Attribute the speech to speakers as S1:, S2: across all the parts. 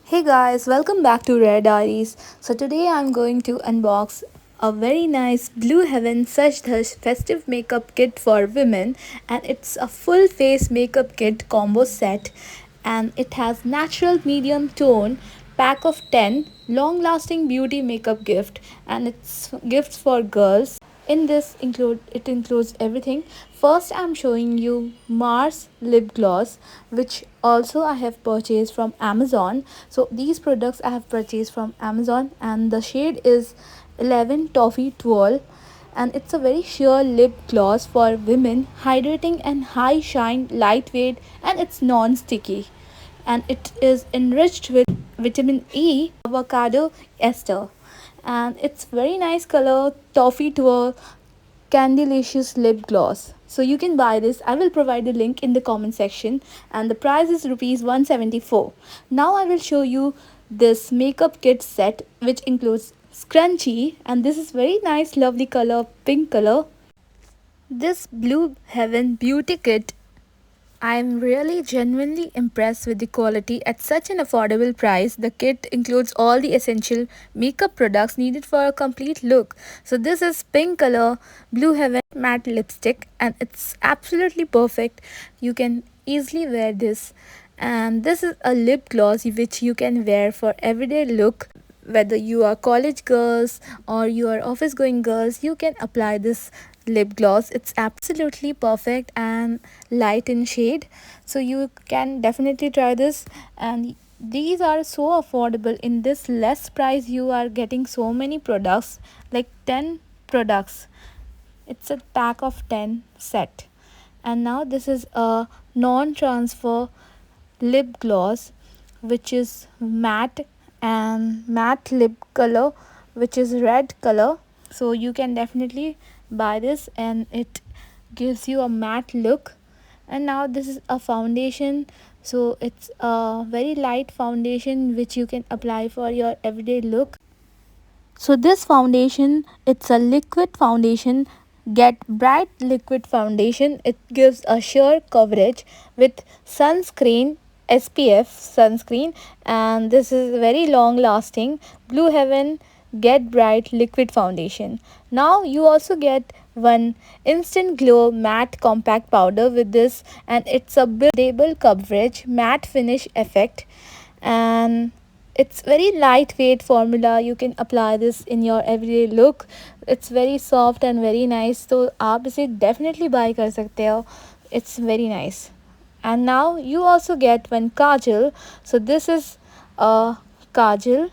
S1: Hey guys, welcome back to Rare Diaries. So today I'm going to unbox a very nice Blue Heaven Saj Dhaj festive makeup kit for women, and it's a full face makeup kit combo set, and it has natural medium tone pack of 10 long lasting beauty makeup gift, and it's gifts for girls. In this includes everything. First I'm showing you Mars lip gloss, which also I have purchased from Amazon. So these products I have purchased from Amazon, and the shade is 11 Toffee Twirl, and it's a very sheer lip gloss for women, hydrating and high shine, lightweight, and it's non-sticky, and it is enriched with vitamin E, avocado ester, and it's very nice color toffee twirl candylicious lip gloss. So you can buy this. I will provide the link in the comment section, and the price is rupees 174. Now I will show you this makeup kit set, which includes scrunchie, and this is very nice lovely color, pink color. This Blue Heaven beauty kit, I'm really genuinely impressed with the quality at such an affordable price. The kit includes all the essential makeup products needed for a complete look. So this is pink color Blue Heaven matte lipstick, and it's absolutely perfect. You can easily wear this. And this is a lip gloss which you can wear for everyday look. Whether you are college girls or you are office going girls, you can apply this lip gloss. It's absolutely perfect and light in shade, so you can definitely try this. And these are so affordable. In this less price you are getting so many products, like 10 products. It's a pack of 10 set. And now this is a non-transfer lip gloss, which is matte, and matte lip color, which is red color. So you can definitely buy this, and it gives you a matte look. And now this is a foundation, so it's a very light foundation which you can apply for your everyday look. So this foundation, it's a liquid foundation. Get bright liquid foundation. It gives a sheer coverage with sunscreen, SPF sunscreen, and this is very long lasting. Blue Heaven Get Bright Liquid Foundation. Now you also get one instant glow matte compact powder with this, and it's a buildable coverage matte finish effect, and it's very lightweight formula. You can apply this in your everyday look. It's very soft and very nice, तो आप इसे definitely buy कर सकते हो. It's very nice. And now you also get one kajal. So this is a kajal,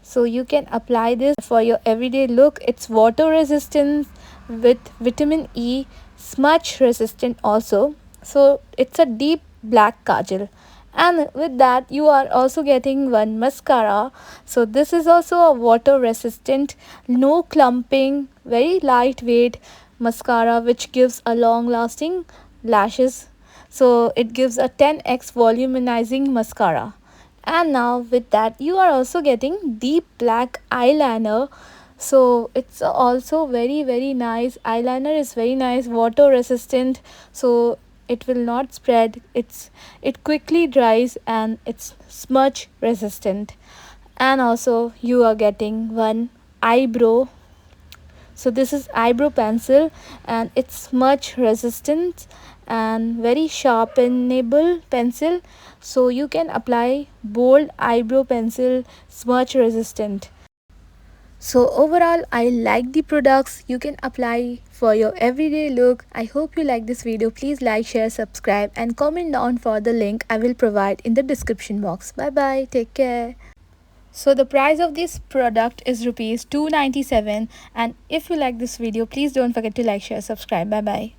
S1: so you can apply this for your everyday look. It's water resistant with vitamin E, smudge resistant also. So it's a deep black kajal. And with that you are also getting one mascara. So this is also a water resistant, no clumping, very lightweight mascara, which gives a long lasting lashes. So it gives a 10x volumizing mascara. And now with that you are also getting deep black eyeliner. So it's also very nice. Eyeliner is very nice, water resistant, so it will not spread. It quickly dries, and it's smudge resistant. And also you are getting one eyebrow. So this is eyebrow pencil, and it's smudge resistant and very sharpenable pencil, so you can apply bold eyebrow pencil, smudge resistant. So overall I like the products. You can apply for your everyday look. I hope you like this video. Please like, share, subscribe, and comment down for the link I will provide in the description box. Bye bye, take care. So the price of this product is rupees 297, and if you like this video, please don't forget to like, share, subscribe. Bye bye.